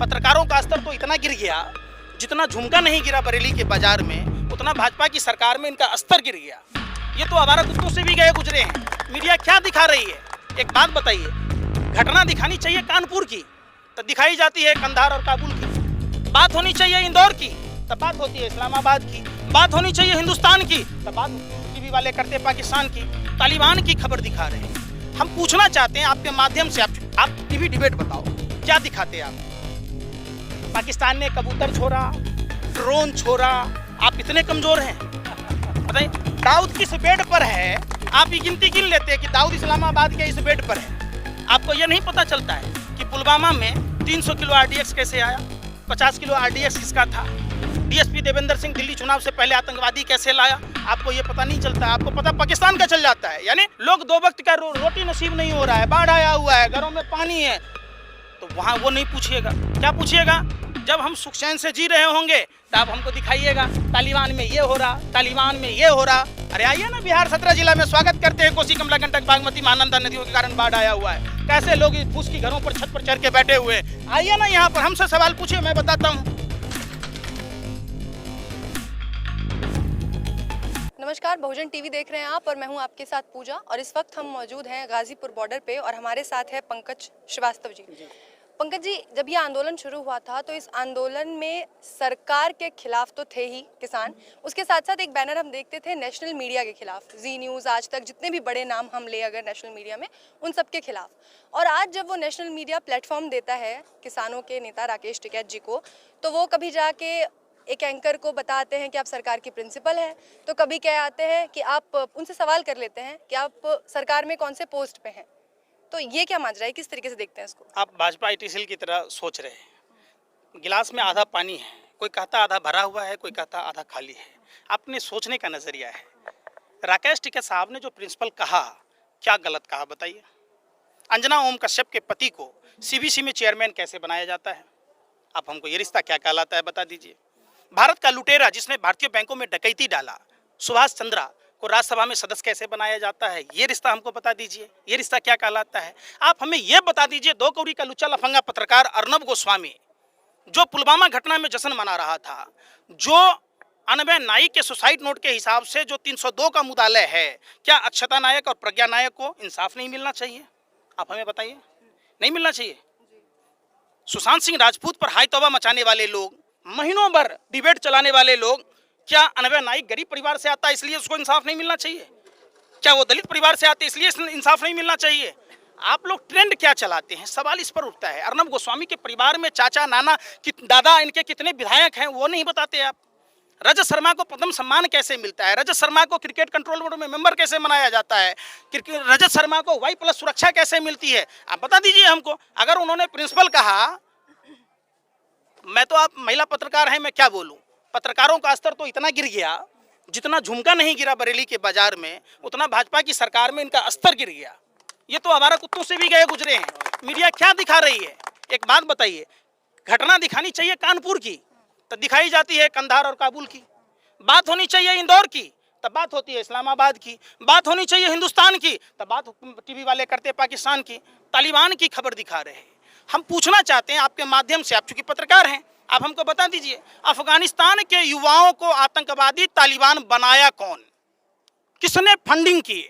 पत्रकारों का स्तर तो इतना गिर गया, जितना झुमका नहीं गिरा बरेली के बाजार में, उतना भाजपा की सरकार में इनका स्तर गिर गया। ये तो आवारा कुत्तों से भी गए गुजरे हैं। मीडिया क्या दिखा रही है? एक बात बताइए, घटना दिखानी चाहिए कानपुर की तो दिखाई जाती है कंधार और काबुल की। बात होनी चाहिए इंदौर की तब बात होती है इस्लामाबाद की। बात होनी चाहिए हिंदुस्तान की तब बात टीवी वाले करते पाकिस्तान की। तालिबान की खबर दिखा रहे हैं। हम पूछना चाहते हैं आपके माध्यम से, आप टीवी डिबेट बताओ, क्या दिखाते हैं आप? पाकिस्तान ने कबूतर छोड़ा, ड्रोन छोड़ा, आप इतने कमजोर हैं? बताइए, दाऊद किस बेड पर है? आप ये गिनती गिन लेते हैं कि दाऊद इस्लामाबाद के इस बेड पर है। आपको यह नहीं पता चलता है कि पुलवामा में 300 किलो आरडीएक्स कैसे आया, 50 किलो आरडीएक्स किसका था, डीएसपी देवेंद्र सिंह दिल्ली चुनाव से पहले आतंकवादी कैसे लाया, आपको ये पता नहीं चलता। आपको पता पाकिस्तान का चल जाता है। यानी लोग 2 वक्त का रोटी नसीब नहीं हो रहा है, बाढ़ आया हुआ है, घरों में पानी है, तो वहाँ वो नहीं पूछिएगा। क्या पूछिएगा? जब हम सुख चैन से जी रहे होंगे तब हमको दिखाइएगा तालिबान में ये हो रहा, तालिबान में ये हो रहा। अरे आइए ना, बिहार 17 जिला में स्वागत करते हैं। कोसी, कमला, गंडक, बागमती, महानंदा नदियों के कारण बाढ़ आया हुआ है। कैसे लोग इस फूस की घरों पर छत पर चढ़ के बैठे हुए हैं। आइए ना यहाँ पर, हमसे सवाल पूछिए, मैं बताता हूँ। नमस्कार, बहुजन टीवी देख रहे हैं आप और मैं हूं आपके साथ पूजा। और इस वक्त हम मौजूद हैं गाजीपुर बॉर्डर पे और हमारे साथ है पंकज श्रीवास्तव जी। पंकज जी, जब ये आंदोलन शुरू हुआ था तो इस आंदोलन में सरकार के खिलाफ तो थे ही किसान, उसके साथ साथ एक बैनर हम देखते थे नेशनल मीडिया के खिलाफ, जी न्यूज़, आज तक, जितने भी बड़े नाम हम ले अगर नेशनल मीडिया में, उन सब के खिलाफ। और आज जब वो नेशनल मीडिया प्लेटफॉर्म देता है किसानों के नेता राकेश टिकैत जी को, तो वो कभी जाके एक एंकर को बताते हैं कि आप सरकार की प्रिंसिपल हैं, तो कभी क्या आते हैं कि आप उनसे सवाल कर लेते हैं कि आप सरकार में कौन से पोस्ट पे हैं। तो ये क्या माजरा है, किस तरीके से देखते हैं इसको? आप भाजपा आईटीसीएल की तरह सोच रहे हैं। गिलास में आधा पानी है, कोई कहता आधा भरा हुआ है, कोई कहता आधा खाली है। अपने सोचने का नजरिया है। राकेश टिकैत साहब ने जो प्रिंसिपल कहा, क्या गलत कहा बताइए? अंजना ओम कश्यप के पति को सीबीसी में चेयरमैन कैसे बनाया जाता है? आप हमको ये रिश्ता क्या कहलाता है बता दीजिए। भारत का लुटेरा जिसने भारतीय बैंकों में डकैती डाला, सुभाष चंद्रा को राज्यसभा में सदस्य कैसे बनाया जाता है? ये रिश्ता हमको बता दीजिए। ये रिश्ता क्या कहलाता है? आप हमें ये बता दीजिए, 2 कौड़ी का लुच्चा लफंगा पत्रकार अर्नब गोस्वामी जो पुलवामा घटना में जश्न मना रहा था, जो अनबे नाइक के सुसाइड नोट के हिसाब से जो 302 का मुदालय है, क्या अक्षता नायक और प्रज्ञा नायक को इंसाफ नहीं मिलना चाहिए? आप हमें बताइए, नहीं मिलना चाहिए? सुशांत सिंह राजपूत पर हाई तौबा मचाने वाले लोग, महीनों भर डिबेट चलाने वाले लोग, क्या अनवय नाइक गरीब परिवार से आता है इसलिए उसको इंसाफ नहीं मिलना चाहिए? क्या वो दलित परिवार से आते इसलिए इंसाफ नहीं मिलना चाहिए? आप लोग ट्रेंड क्या चलाते हैं, सवाल इस पर उठता है। अर्नब गोस्वामी के परिवार में चाचा, नाना, दादा, इनके कितने विधायक हैं वो नहीं बताते आप। रजत शर्मा को पद्म सम्मान कैसे मिलता है? रजत शर्मा को क्रिकेट कंट्रोल बोर्ड में मेंबर कैसे बनाया जाता है? रजत शर्मा को Y+ सुरक्षा कैसे मिलती है? आप बता दीजिए हमको। अगर उन्होंने प्रिंसिपल कहा, मैं तो, आप महिला पत्रकार हैं, मैं क्या बोलूं। पत्रकारों का स्तर तो इतना गिर गया, जितना झुमका नहीं गिरा बरेली के बाजार में, उतना भाजपा की सरकार में इनका स्तर गिर गया। ये तो आवारा कुत्तों से भी गए गुजरे हैं। मीडिया क्या दिखा रही है? एक बात बताइए, घटना दिखानी चाहिए कानपुर की तो दिखाई जाती है कंधार और काबुल की। बात होनी चाहिए इंदौर की तब बात होती है इस्लामाबाद की। बात होनी चाहिए हिंदुस्तान की तब बात टीवी वाले करते पाकिस्तान की। तालिबान की खबर दिखा रहे हैं। हम पूछना चाहते हैं आपके माध्यम से, आप चूंकि पत्रकार हैं, आप हमको बता दीजिए, अफगानिस्तान के युवाओं को आतंकवादी तालिबान बनाया कौन? किसने फंडिंग की?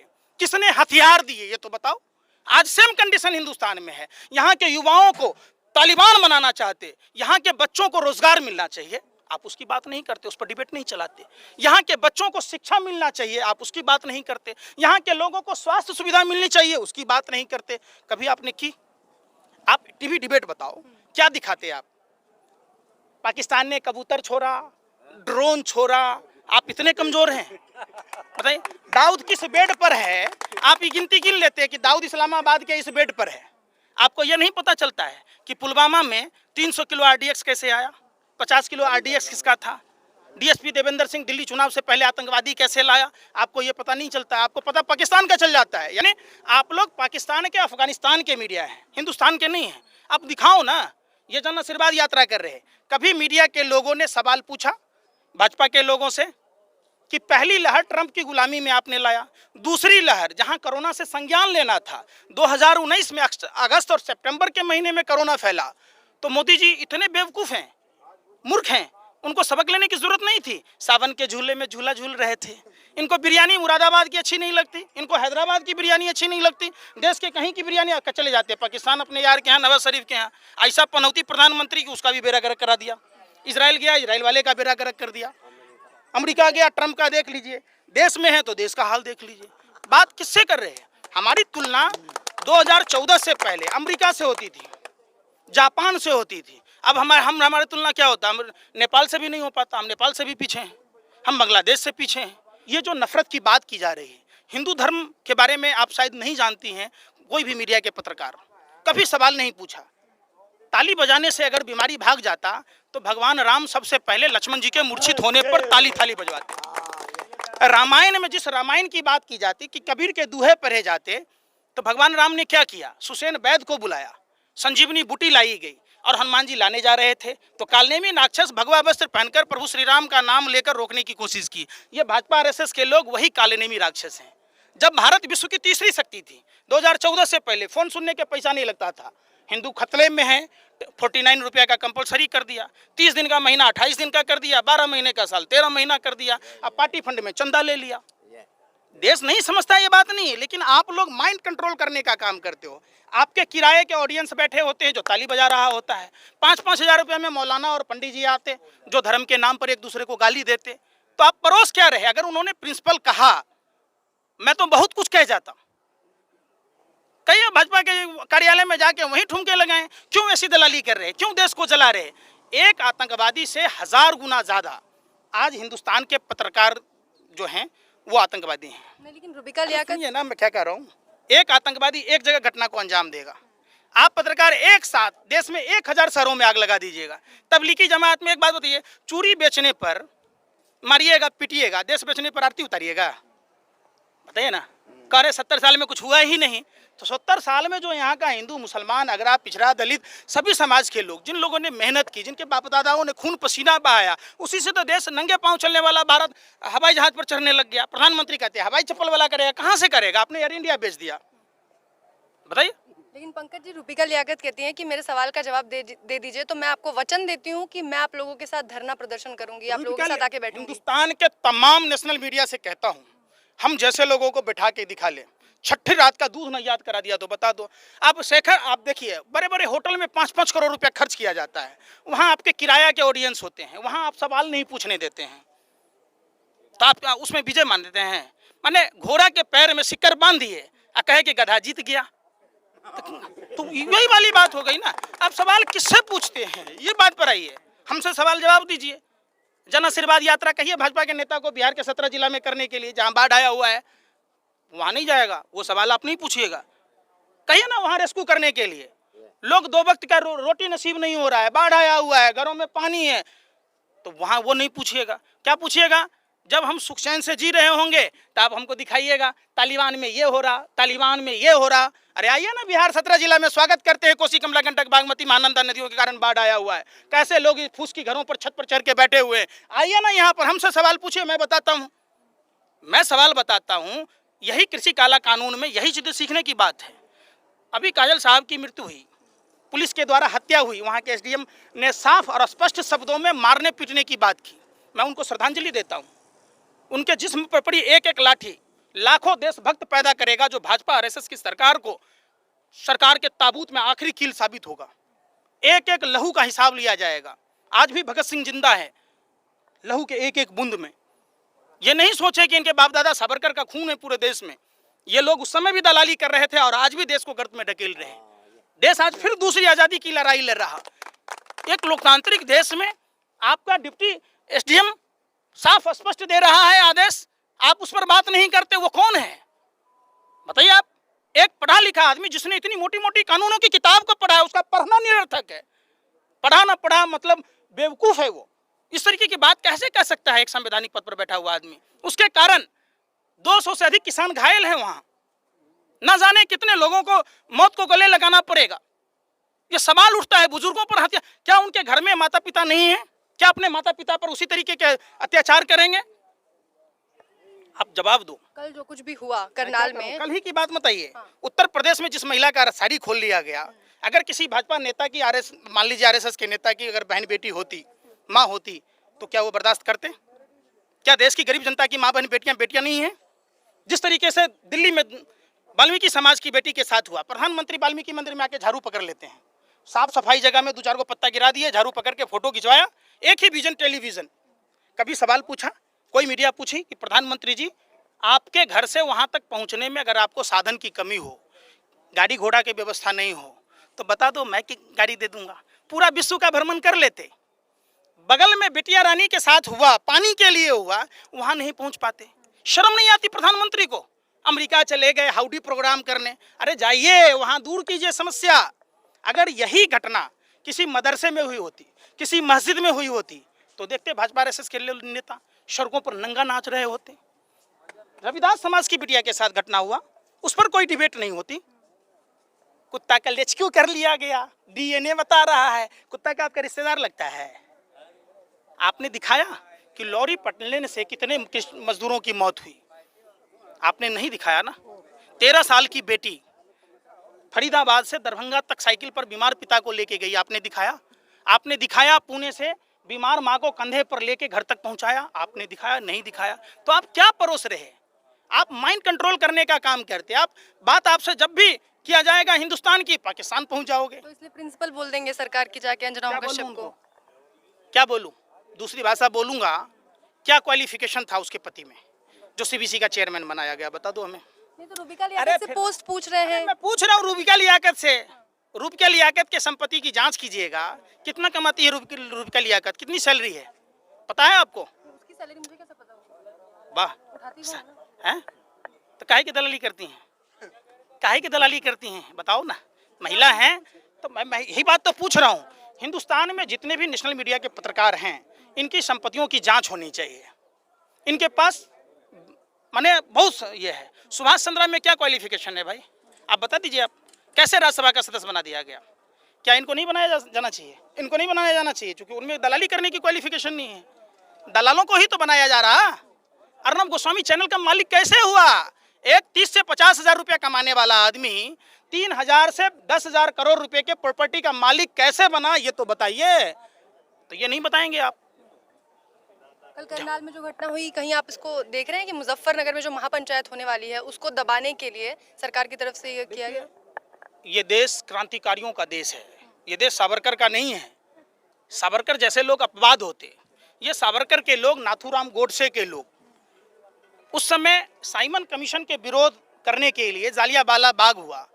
किसने हथियार दिए? ये तो बताओ। आज सेम कंडीशन हिंदुस्तान में है। यहाँ के युवाओं को तालिबान बनाना चाहते, यहाँ के बच्चों को रोजगार मिलना चाहिए, आप उसकी बात नहीं करते, उस पर डिबेट नहीं चलाते। यहाँ के बच्चों को शिक्षा मिलना चाहिए, आप उसकी बात नहीं करते। यहाँ के लोगों को स्वास्थ्य सुविधा मिलनी चाहिए, उसकी बात नहीं करते। कभी आपने की? आप टीवी डिबेट बताओ, क्या दिखाते आप? पाकिस्तान ने कबूतर छोड़ा, ड्रोन छोड़ा, आप इतने कमजोर हैं? बताइए, दाऊद किस बेड पर है? आप ये गिनती गिन लेते हैं कि दाऊद इस्लामाबाद के इस बेड पर है। आपको यह नहीं पता चलता है कि पुलवामा में 300 किलो आरडीएक्स कैसे आया, 50 किलो आरडीएक्स किसका था, डीएसपी देवेंद्र सिंह दिल्ली चुनाव से पहले आतंकवादी कैसे लाया? आपको ये पता नहीं चलता। आपको पता पाकिस्तान का चल जाता है। यानी आप लोग पाकिस्तान के, अफगानिस्तान के मीडिया है, हिंदुस्तान के नहीं है। आप दिखाओ ना। ये जन आशीर्वाद यात्रा कर रहे हैं, कभी मीडिया के लोगों ने सवाल पूछा भाजपा के लोगों से कि पहली लहर ट्रंप की गुलामी में आपने लाया, दूसरी लहर जहां कोरोना से संज्ञान लेना था, 2019 में अगस्त और सितंबर के महीने में कोरोना फैला, तो मोदी जी इतने बेवकूफ़ हैं, मूर्ख हैं, उनको सबक लेने की जरूरत नहीं थी। सावन के झूले में झूला झूल रहे थे। इनको बिरयानी मुरादाबाद की अच्छी नहीं लगती, इनको हैदराबाद की बिरयानी अच्छी नहीं लगती, देश के कहीं की बिरयानी चले जाते हैं पाकिस्तान अपने यार के यहाँ, नवाज शरीफ के यहाँ। ऐसा पनौती प्रधानमंत्री की, उसका भी बेड़ा गर्क करा दिया। इसराइल गया, इसराइल वाले का बेड़ा गर्क कर दिया। अमेरिका गया, ट्रंप का देख लीजिए। देश में है तो देश का हाल देख लीजिए। बात किससे कर रहे हैं? हमारी तुलना 2014 से पहले अमेरिका से होती थी, जापान से होती थी। अब हमारे तुलना क्या होता है? हम नेपाल से भी नहीं हो पाता, हम नेपाल से भी पीछे हैं, हम बांग्लादेश से पीछे हैं। ये जो नफरत की बात की जा रही है, हिंदू धर्म के बारे में आप शायद नहीं जानती हैं। कोई भी मीडिया के पत्रकार कभी सवाल नहीं पूछा। ताली बजाने से अगर बीमारी भाग जाता तो भगवान राम सबसे पहले लक्ष्मण जी के मूर्छित होने पर ताली थाली बजवाते। रामायण में जिस रामायण की बात की जाती कि कबीर के दूहे पढ़े जाते, तो भगवान राम ने क्या किया? सुसेन वैद्य को बुलाया, संजीवनी बूटी लाई गई और हनुमान जी लाने जा रहे थे तो कालनेमी राक्षस भगवा वस्त्र पहनकर प्रभु श्री राम का नाम लेकर रोकने की कोशिश की। ये भाजपा आरएसएस के लोग वही कालनेमी राक्षस हैं। जब भारत विश्व की तीसरी शक्ति थी, 2014 से पहले फोन सुनने के पैसा नहीं लगता था। हिंदू खतरे में है, 49 रुपया का कंपलसरी कर दिया, 30 दिन का महीना 28 दिन का कर दिया, 12 महीने का साल 13 महीना कर दिया। अब पार्टी फंड में चंदा ले लिया। देश नहीं समझता, ये बात नहीं है, लेकिन आप लोग माइंड कंट्रोल करने का काम करते हो। आपके किराए के ऑडियंस बैठे होते हैं जो ताली बजा रहा होता है। 5-5 हज़ार रुपये में मौलाना और पंडित जी आते जो धर्म के नाम पर एक दूसरे को गाली देते। तो आप परोस क्या रहे? अगर उन्होंने प्रिंसिपल कहा, मैं तो बहुत कुछ कह जाता। कई भाजपा के कार्यालय में जाके वहीं ठुमके लगाएं। क्यों ऐसी दलाली कर रहे हैं? क्यों देश को जला रहे हैं? एक आतंकवादी से 1000 गुना ज्यादा आज हिंदुस्तान के पत्रकार जो हैं वो आतंकवादी हैं। लेकिन रूबिका लियाकत, सुनिए ना, मैं क्या कह रहा हूँ। एक आतंकवादी एक जगह घटना को अंजाम देगा, आप पत्रकार एक साथ देश में 1000 शहरों में आग लगा दीजिएगा। तबलीगी जमात में एक बात बताइए, चूड़ी बेचने पर मारिएगा, पिटिएगा, देश बेचने पर आरती उतारिएगा? बताइए ना। कह रहे 70 साल में कुछ हुआ ही नहीं। तो 70 साल में जो यहाँ का हिंदू, मुसलमान, अगरा, पिछड़ा, दलित, सभी समाज के लोग, जिन लोगों ने मेहनत की, जिनके बाप दादाओं ने खून पसीना बहाया, उसी से तो देश नंगे पांव चलने वाला भारत हवाई जहाज पर चढ़ने लग गया। प्रधानमंत्री कहते हैं हवाई चप्पल वाला करेगा, कहाँ से करेगा? आपने एयर इंडिया बेच दिया। बताइए। लेकिन पंकज जी, रूबिका लियाकत कहती हैं कि मेरे सवाल का जवाब दे दीजिए तो मैं आपको वचन देती हूँ कि मैं आप लोगों के साथ धरना प्रदर्शन करूंगी, आप लोगों के साथ आके बैठूंगी। हिंदुस्तान के तमाम नेशनल मीडिया से कहता हूँ, हम जैसे लोगों को बिठा के दिखा ले। छठी रात का दूध न याद करा दिया तो बता दो। आप शेखर, आप देखिए, बड़े बड़े होटल में 5-5 करोड़ रुपया खर्च किया जाता है। वहाँ आपके किराया के ऑडियंस होते हैं, वहाँ आप सवाल नहीं पूछने देते हैं, तो आप उसमें विजय मान देते हैं। माने घोड़ा के पैर में सिक्कर बांध दिए और कहे कि गधा जीत गया। तो यही वाली बात हो गई ना। आप सवाल किससे पूछते हैं? ये बात पर आइए, हमसे सवाल जवाब दीजिए। जन आशीर्वाद यात्रा कहिए भाजपा के नेता को बिहार के 17 जिला में करने के लिए, जहां बाढ़ आया हुआ है वहां नहीं जाएगा, वो सवाल आप नहीं पूछिएगा। कहिए ना वहां रेस्क्यू करने के लिए, लोग 2 वक्त का रोटी नसीब नहीं हो रहा है, बाढ़ आया हुआ है, घरों में पानी है, तो वहां वो नहीं पूछिएगा। क्या पूछिएगा? जब हम सुख चैन से जी रहे होंगे तो आप हमको दिखाइएगा तालिबान में ये हो रहा, तालिबान में ये हो रहा। अरे आइए ना, बिहार 17 जिला में स्वागत करते हैं। कोसी, कमला, गंडक, बागमती, महानंदा नदियों के कारण बाढ़ आया हुआ है, कैसे लोग इस फूस की घरों पर छत पर चढ़ के बैठे हुए हैं। आइए ना यहाँ पर, हमसे सवाल पूछिए, मैं बताता हूँ, मैं सवाल बताता हूँ। यही कृषि काला कानून में यही चीज़ें सीखने की बात है। अभी काजल साहब की मृत्यु हुई, पुलिस के द्वारा हत्या हुई, वहाँ के एसडीएम ने साफ और स्पष्ट शब्दों में मारने पीटने की बात की। मैं उनको श्रद्धांजलि देता हूँ। उनके जिस्म पर पड़ी एक एक लाठी लाखों देशभक्त पैदा करेगा, जो भाजपा आरएसएस की सरकार को, सरकार के ताबूत में आखिरी कील साबित होगा। एक एक लहू का हिसाब लिया जाएगा। आज भी भगत सिंह जिंदा है, लहू के एक एक बूंद में। ये नहीं सोचे कि इनके बाप दादा सावरकर का खून है पूरे देश में। ये लोग उस समय भी दलाली कर रहे थे और आज भी देश को गर्त में ढकेल रहे हैं। देश आज फिर दूसरी आजादी की लड़ाई लड़ रहा। एक लोकतांत्रिक देश में आपका डिप्टी एसडीएम साफ स्पष्ट दे रहा है आदेश, आप उस पर बात नहीं करते। वो कौन है बताइए आप? एक पढ़ा लिखा आदमी जिसने इतनी मोटी मोटी कानूनों की किताब को पढ़ा है, उसका पढ़ना निरर्थक है। पढ़ा ना पढ़ा मतलब बेवकूफ है वो। इस तरीके की बात कैसे कह सकता है एक संवैधानिक पद पर बैठा हुआ आदमी? उसके कारण 200 से अधिक किसान घायल हैं वहां। न जाने कितने लोगों को मौत को गले लगाना पड़ेगा। ये सवाल उठता है, बुजुर्गों पर हत्या, क्या उनके घर में माता पिता नहीं है? क्या अपने माता पिता पर उसी तरीके के अत्याचार करेंगे? आप जवाब दो। कल जो कुछ भी हुआ करनाल में, कल ही की बात मत आइए। उत्तर प्रदेश में जिस महिला का साड़ी खोल लिया गया, अगर किसी भाजपा नेता की मान लीजिए आरएसएस के नेता की अगर बहन बेटी होती, माँ होती, तो क्या वो बर्दाश्त करते? क्या देश की गरीब जनता की माँ बहन बेटियां नहीं हैं? जिस तरीके से दिल्ली में वाल्मीकि समाज की बेटी के साथ हुआ, प्रधानमंत्री वाल्मीकि मंदिर में आके झाड़ू पकड़ लेते हैं, साफ सफाई जगह में 2-4 को पत्ता गिरा दिए, झाड़ू पकड़ के फोटो खिंचवाया, एक ही विजन टेलीविजन। कभी सवाल पूछा, कोई मीडिया पूछी कि प्रधानमंत्री जी आपके घर से वहां तक पहुंचने में अगर आपको साधन की कमी हो, गाड़ी घोड़ा की व्यवस्था नहीं हो, तो बता दो, मैं गाड़ी दे दूंगा, पूरा विश्व का भ्रमण कर लेते। बगल में बिटिया रानी के साथ हुआ, पानी के लिए हुआ, वहां नहीं पहुंच पाते। शर्म नहीं आती प्रधानमंत्री को? अमेरिका चले गए हाउडी प्रोग्राम करने, अरे जाइए वहां दूर कीजिए समस्या। अगर यही घटना किसी मदरसे में हुई होती, किसी मस्जिद में हुई होती, तो देखते भाजपा आरएसएस के नेता सड़कों पर नंगा नाच रहे होते। रविदास समाज की बिटिया के साथ घटना हुआ, उस पर कोई डिबेट नहीं होती। कुत्ता का रेस्क्यू कर लिया गया, डीएनए बता रहा है, कुत्ता का आपका रिश्तेदार लगता है। आपने दिखाया कि लॉरी पलटने से कितने मजदूरों की मौत हुई, आपने नहीं दिखाया ना। 13 साल की बेटी फरीदाबाद से दरभंगा तक साइकिल पर बीमार पिता को लेके गई, आपने दिखाया। आपने दिखाया पुणे से बीमार माँ को कंधे पर लेके घर तक पहुंचाया, आपने दिखाया? नहीं दिखाया। तो आप क्या परोस रहे? आप माइंड कंट्रोल करने का काम करते। आप बात आपसे जब भी किया जाएगा हिंदुस्तान की, पाकिस्तान पहुंच जाओगे। तो इसलिए प्रिंसिपल बोल देंगे सरकार की जाके अंजना कश्यप को? क्या बोलूं? दूसरी भाषा बोलूंगा? क्या क्वालिफिकेशन था उसके पति में जो सीबीसी का चेयरमैन बनाया गया, बता दो हमें। नहीं तो रूबिका लियाकत से पोस्ट पूछ रहे हैं। मैं पूछ रहा हूँ रूबिका लियाकत से। रूबिका लियाकत के संपत्ति की जांच कीजिएगा, कितना कमाती है रूबिका लियाकत, कितनी सैलरी है, पता है आपको? उसकी सैलरी मुझे कैसे पता होगा? वाह, उठाती वो है ना। हैं? तो काहे की दलाली करती हैं? काहे की दलाली करती हैं, बताओ ना। महिला हैं तो मैं यही बात तो पूछ रहा हूँ। हिंदुस्तान में जितने भी नेशनल मीडिया के पत्रकार हैं, इनकी संपत्तियों की जांच होनी चाहिए। इनके पास माने बहुत ये है। सुभाष चंद्रा में क्या क्वालिफिकेशन है भाई, आप बता दीजिए। आप कैसे राज्यसभा का सदस्य बना दिया गया? क्या इनको नहीं बनाया जाना चाहिए? इनको नहीं बनाया जाना चाहिए क्योंकि उनमें दलाली करने की क्वालिफिकेशन नहीं है। दलालों को ही तो बनाया जा रहा। अर्नब गोस्वामी चैनल का मालिक कैसे हुआ? एक 30 से 50 हजार रुपया कमाने वाला आदमी 3000 से 10,000 करोड़ रुपए के प्रॉपर्टी का मालिक कैसे बना, ये तो बताइए। तो ये नहीं बताएंगे आप। कल करनाल में जो घटना हुई, कहीं आप इसको देख रहे हैं कि मुजफ्फरनगर में जो महापंचायत होने वाली है उसको दबाने के लिए सरकार की तरफ से ये किया गया? ये देश क्रांतिकारियों का देश है, ये देश सावरकर का नहीं है। सावरकर जैसे लोग अपवाद होते, ये सावरकर के लोग, नाथूराम गोडसे के लोग उस समय साइमन कमीशन के विरोध करने के लिए जालियांवाला बाग हुआ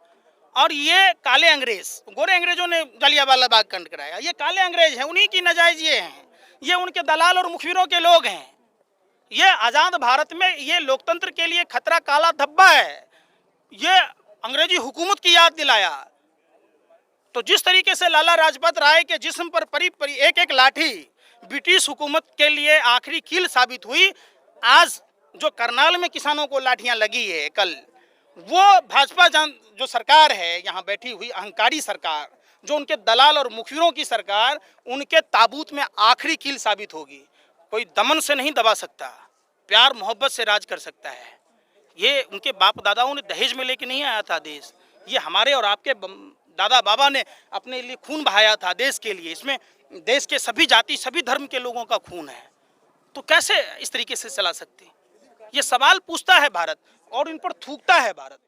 और ये काले अंग्रेज, गोरे अंग्रेजों ने जालियांवाला बाग कांड कराया। ये काले अंग्रेज हैं, उन्हीं की नजायज ये हैं, ये उनके दलाल और मुखबिरों के लोग हैं। ये आज़ाद भारत में ये लोकतंत्र के लिए खतरा काला धब्बा है। ये अंग्रेजी हुकूमत की याद दिलाया। तो जिस तरीके से लाला लाजपत राय के जिस्म पर परी एक एक लाठी ब्रिटिश हुकूमत के लिए आखिरी कील साबित हुई, आज जो करनाल में किसानों को लाठियां लगी है कल, वो भाजपा जो सरकार है यहाँ बैठी हुई अहंकारी सरकार, जो उनके दलाल और मुखबिरों की सरकार, उनके ताबूत में आखिरी कील साबित होगी। कोई दमन से नहीं दबा सकता, प्यार मोहब्बत से राज कर सकता है। ये उनके बाप दादाओं ने दहेज में लेके नहीं आया था देश, ये हमारे और आपके दादा बाबा ने अपने लिए खून बहाया था देश के लिए। इसमें देश के सभी जाति सभी धर्म के लोगों का खून है। तो कैसे इस तरीके से चला सकते? ये सवाल पूछता है भारत और इन पर थूकता है भारत।